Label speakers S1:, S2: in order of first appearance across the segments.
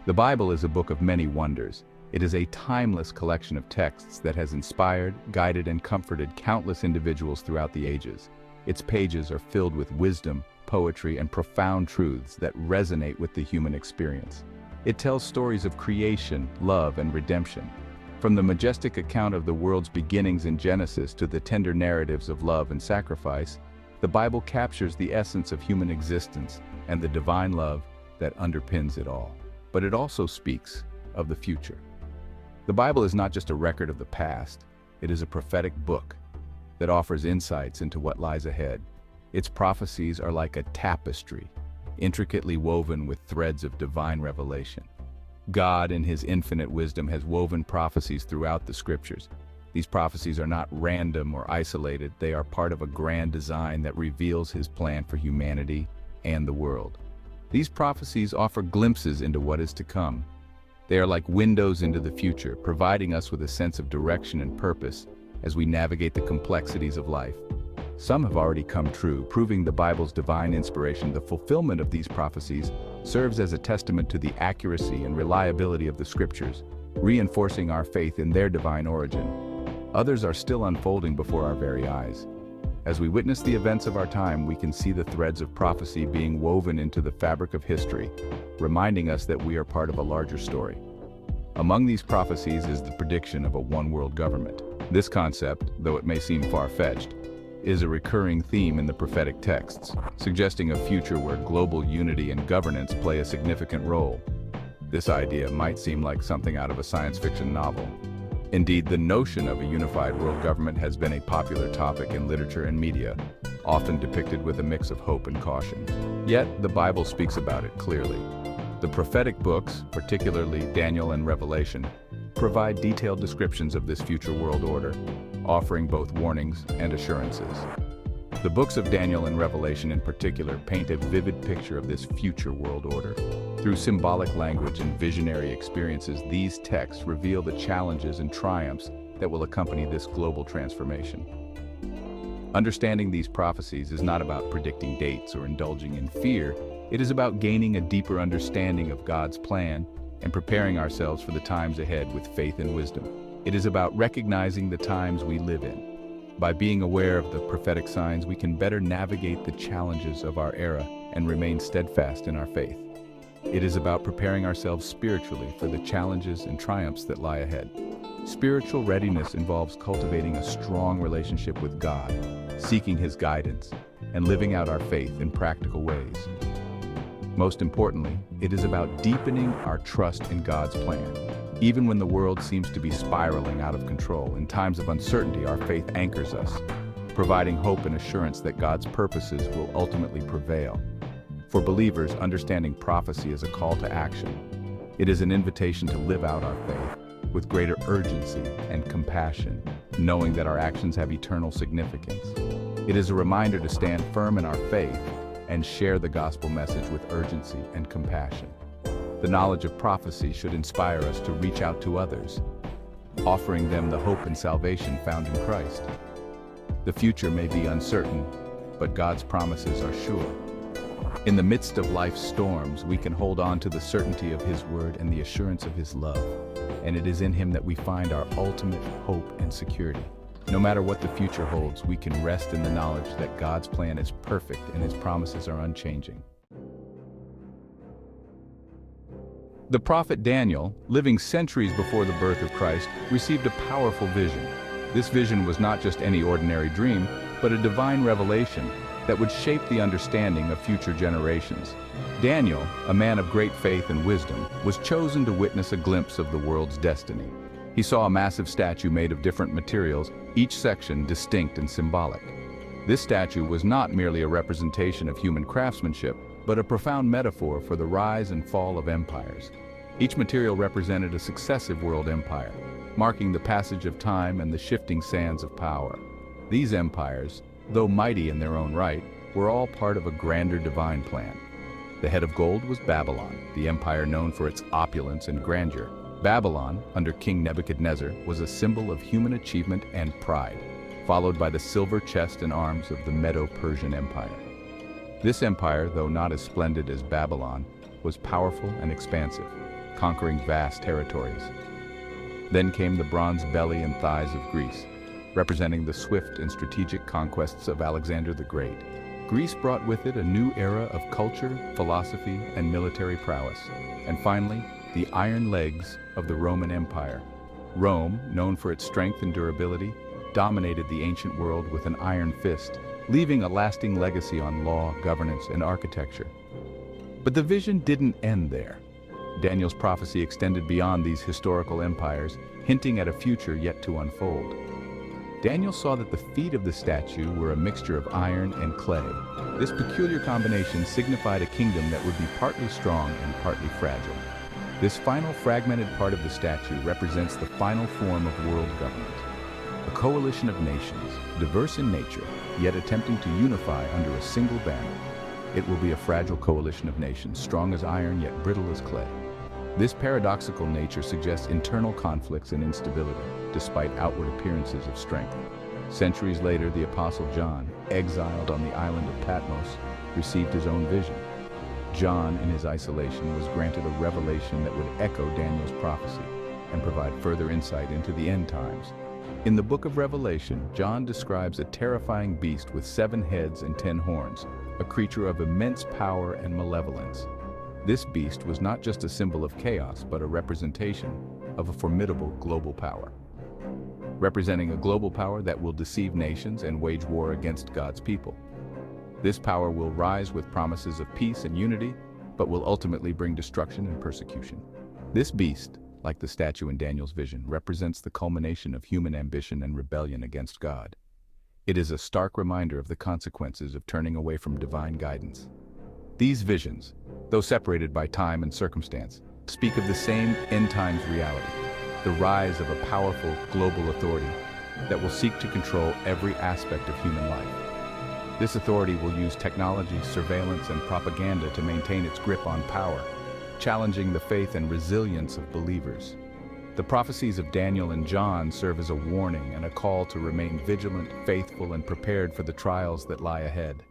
S1: The Bible is a book of many wonders. It is a timeless collection of texts that has inspired, guided, and comforted countless individuals throughout the ages. Its pages are filled with wisdom, poetry, and profound truths that resonate with the human experience. It tells stories of creation, love, and redemption. From the majestic account of the world's beginnings in Genesis to the tender narratives of love and sacrifice, the Bible captures the essence of human existence and the divine love that underpins it all. But it also speaks of the future. The Bible is not just a record of the past, it is a prophetic book that offers insights into what lies ahead. Its prophecies are like a tapestry, intricately woven with threads of divine revelation. God, in His infinite wisdom, has woven prophecies throughout the Scriptures. These prophecies are not random or isolated, they are part of a grand design that reveals His plan for humanity and the world. These prophecies offer glimpses into what is to come. They are like windows into the future, providing us with a sense of direction and purpose as we navigate the complexities of life. Some have already come true, proving the Bible's divine inspiration. The fulfillment of these prophecies serves as a testament to the accuracy and reliability of the Scriptures, reinforcing our faith in their divine origin. Others are still unfolding before our very eyes. As we witness the events of our time, we can see the threads of prophecy being woven into the fabric of history, reminding us that we are part of a larger story. Among these prophecies is the prediction of a one-world government. This concept, though it may seem far-fetched, is a recurring theme in the prophetic texts, suggesting a future where global unity and governance play a significant role. This idea might seem like something out of a science fiction novel. Indeed, the notion of a unified world government has been a popular topic in literature and media, often depicted with a mix of hope and caution. Yet, the Bible speaks about it clearly. The prophetic books, particularly Daniel and Revelation, provide detailed descriptions of this future world order, offering both warnings and assurances. The books of Daniel and Revelation in particular paint a vivid picture of this future world order. Through symbolic language and visionary experiences, these texts reveal the challenges and triumphs that will accompany this global transformation. Understanding these prophecies is not about predicting dates or indulging in fear. It is about gaining a deeper understanding of God's plan and preparing ourselves for the times ahead with faith and wisdom. It is about recognizing the times we live in. By being aware of the prophetic signs, we can better navigate the challenges of our era and remain steadfast in our faith. It is about preparing ourselves spiritually for the challenges and triumphs that lie ahead. Spiritual readiness involves cultivating a strong relationship with God, seeking His guidance, and living out our faith in practical ways. Most importantly, it is about deepening our trust in God's plan. Even when the world seems to be spiraling out of control, in times of uncertainty, our faith anchors us, providing hope and assurance that God's purposes will ultimately prevail. For believers, understanding prophecy is a call to action. It is an invitation to live out our faith with greater urgency and compassion, knowing that our actions have eternal significance. It is a reminder to stand firm in our faith and share the gospel message with urgency and compassion. The knowledge of prophecy should inspire us to reach out to others, offering them the hope and salvation found in Christ. The future may be uncertain, but God's promises are sure. In the midst of life's storms, we can hold on to the certainty of His word and the assurance of His love, and it is in Him that we find our ultimate hope and security. No matter what the future holds, we can rest in the knowledge that God's plan is perfect and His promises are unchanging. The prophet Daniel, living centuries before the birth of Christ, received a powerful vision. This vision was not just any ordinary dream, but a divine revelation that would shape the understanding of future generations. Daniel, a man of great faith and wisdom, was chosen to witness a glimpse of the world's destiny. He saw a massive statue made of different materials, each section distinct and symbolic. This statue was not merely a representation of human craftsmanship, but a profound metaphor for the rise and fall of empires. Each material represented a successive world empire, marking the passage of time and the shifting sands of power. These empires, though mighty in their own right, were all part of a grander divine plan. The head of gold was Babylon, the empire known for its opulence and grandeur. Babylon, under King Nebuchadnezzar, was a symbol of human achievement and pride, followed by the silver chest and arms of the Medo-Persian Empire. This empire, though not as splendid as Babylon, was powerful and expansive. conquering vast territories. Then came the bronze belly and thighs of Greece, representing the swift and strategic conquests of Alexander the Great. Greece brought with it a new era of culture, philosophy, and military prowess. And finally, the iron legs of the Roman Empire. Rome, known for its strength and durability, dominated the ancient world with an iron fist, leaving a lasting legacy on law, governance, and architecture. But the vision didn't end there. Daniel's prophecy extended beyond these historical empires, hinting at a future yet to unfold. Daniel saw that the feet of the statue were a mixture of iron and clay. This peculiar combination signified a kingdom that would be partly strong and partly fragile. This final fragmented part of the statue represents the final form of world government. A coalition of nations, diverse in nature, yet attempting to unify under a single banner. It will be a fragile coalition of nations, strong as iron yet brittle as clay. This paradoxical nature suggests internal conflicts and instability, despite outward appearances of strength. Centuries later, the Apostle John, exiled on the island of Patmos, received his own vision. John, in his isolation, was granted a revelation that would echo Daniel's prophecy and provide further insight into the end times. In the book of Revelation, John describes a terrifying beast with 7 heads and 10 horns, a creature of immense power and malevolence. This beast was not just a symbol of chaos, but a representation of a formidable global power. Representing a global power that will deceive nations and wage war against God's people. This power will rise with promises of peace and unity, but will ultimately bring destruction and persecution. This beast, like the statue in Daniel's vision, represents the culmination of human ambition and rebellion against God. It is a stark reminder of the consequences of turning away from divine guidance. These visions, though separated by time and circumstance, speak of the same end-times reality, the rise of a powerful global authority that will seek to control every aspect of human life. This authority will use technology, surveillance, and propaganda to maintain its grip on power, challenging the faith and resilience of believers. The prophecies of Daniel and John serve as a warning and a call to remain vigilant, faithful, and prepared for the trials that lie ahead.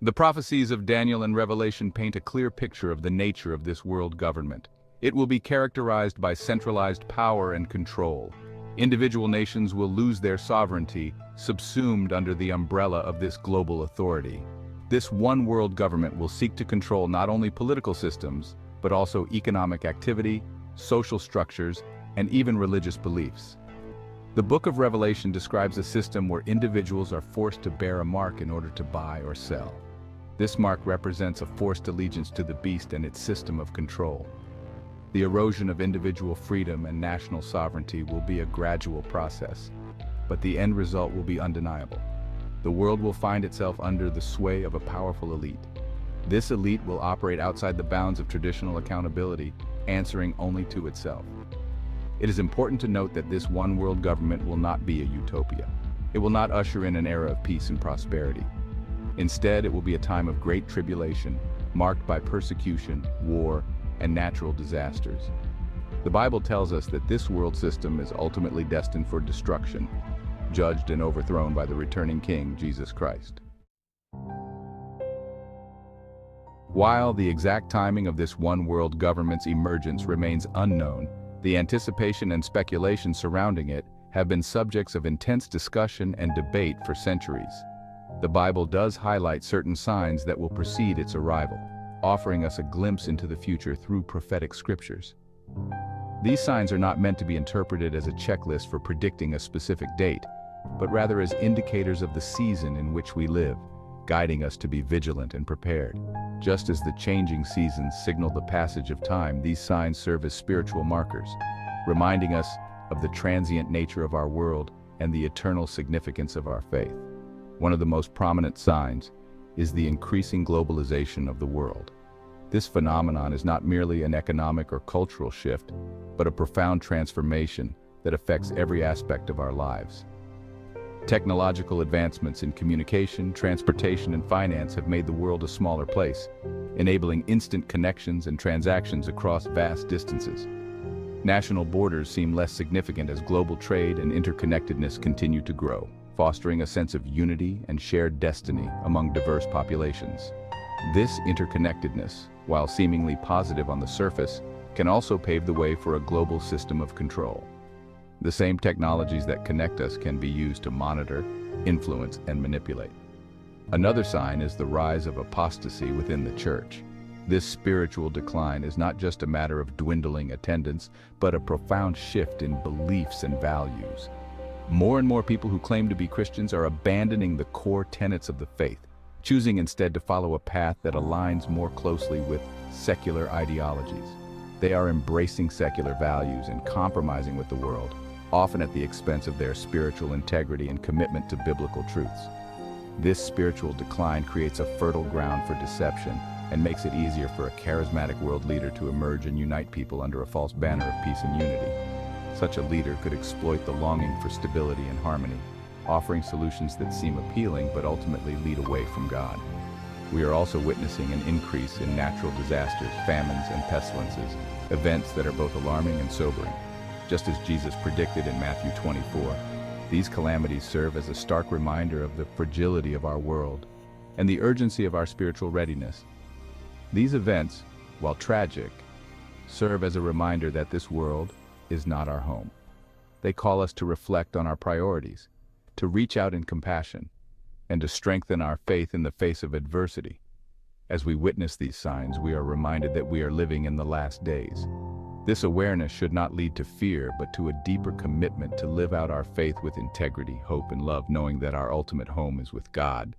S1: The prophecies of Daniel and Revelation paint a clear picture of the nature of this world government. It will be characterized by centralized power and control. Individual nations will lose their sovereignty, subsumed under the umbrella of this global authority. This one world government will seek to control not only political systems, but also economic activity, social structures, and even religious beliefs. The book of Revelation describes a system where individuals are forced to bear a mark in order to buy or sell. This mark represents a forced allegiance to the beast and its system of control. The erosion of individual freedom and national sovereignty will be a gradual process, but the end result will be undeniable. The world will find itself under the sway of a powerful elite. This elite will operate outside the bounds of traditional accountability, answering only to itself. It is important to note that this one world government will not be a utopia. It will not usher in an era of peace and prosperity. Instead, it will be a time of great tribulation, marked by persecution, war, and natural disasters. The Bible tells us that this world system is ultimately destined for destruction, judged and overthrown by the returning King, Jesus Christ. While the exact timing of this one world government's emergence remains unknown, the anticipation and speculation surrounding it have been subjects of intense discussion and debate for centuries. The Bible does highlight certain signs that will precede its arrival, offering us a glimpse into the future through prophetic scriptures. These signs are not meant to be interpreted as a checklist for predicting a specific date, but rather as indicators of the season in which we live, guiding us to be vigilant and prepared. Just as the changing seasons signal the passage of time, these signs serve as spiritual markers, reminding us of the transient nature of our world and the eternal significance of our faith. One of the most prominent signs is the increasing globalization of the world. This phenomenon is not merely an economic or cultural shift, but a profound transformation that affects every aspect of our lives. Technological advancements in communication, transportation, and finance have made the world a smaller place, enabling instant connections and transactions across vast distances. National borders seem less significant as global trade and interconnectedness continue to grow, fostering a sense of unity and shared destiny among diverse populations. This interconnectedness, while seemingly positive on the surface, can also pave the way for a global system of control. The same technologies that connect us can be used to monitor, influence, and manipulate. Another sign is the rise of apostasy within the church. This spiritual decline is not just a matter of dwindling attendance, but a profound shift in beliefs and values. More and more people who claim to be Christians are abandoning the core tenets of the faith, choosing instead to follow a path that aligns more closely with secular ideologies. They are embracing secular values and compromising with the world, often at the expense of their spiritual integrity and commitment to biblical truths. This spiritual decline creates a fertile ground for deception and makes it easier for a charismatic world leader to emerge and unite people under a false banner of peace and unity. Such a leader could exploit the longing for stability and harmony, offering solutions that seem appealing but ultimately lead away from God. We are also witnessing an increase in natural disasters, famines, and pestilences, events that are both alarming and sobering. Just as Jesus predicted in Matthew 24, these calamities serve as a stark reminder of the fragility of our world and the urgency of our spiritual readiness. These events, while tragic, serve as a reminder that this world is not our home. They call us to reflect on our priorities, to reach out in compassion, and to strengthen our faith in the face of adversity. As we witness these signs, we are reminded that we are living in the last days. This awareness should not lead to fear, but to a deeper commitment to live out our faith with integrity, hope, and love, knowing that our ultimate home is with God.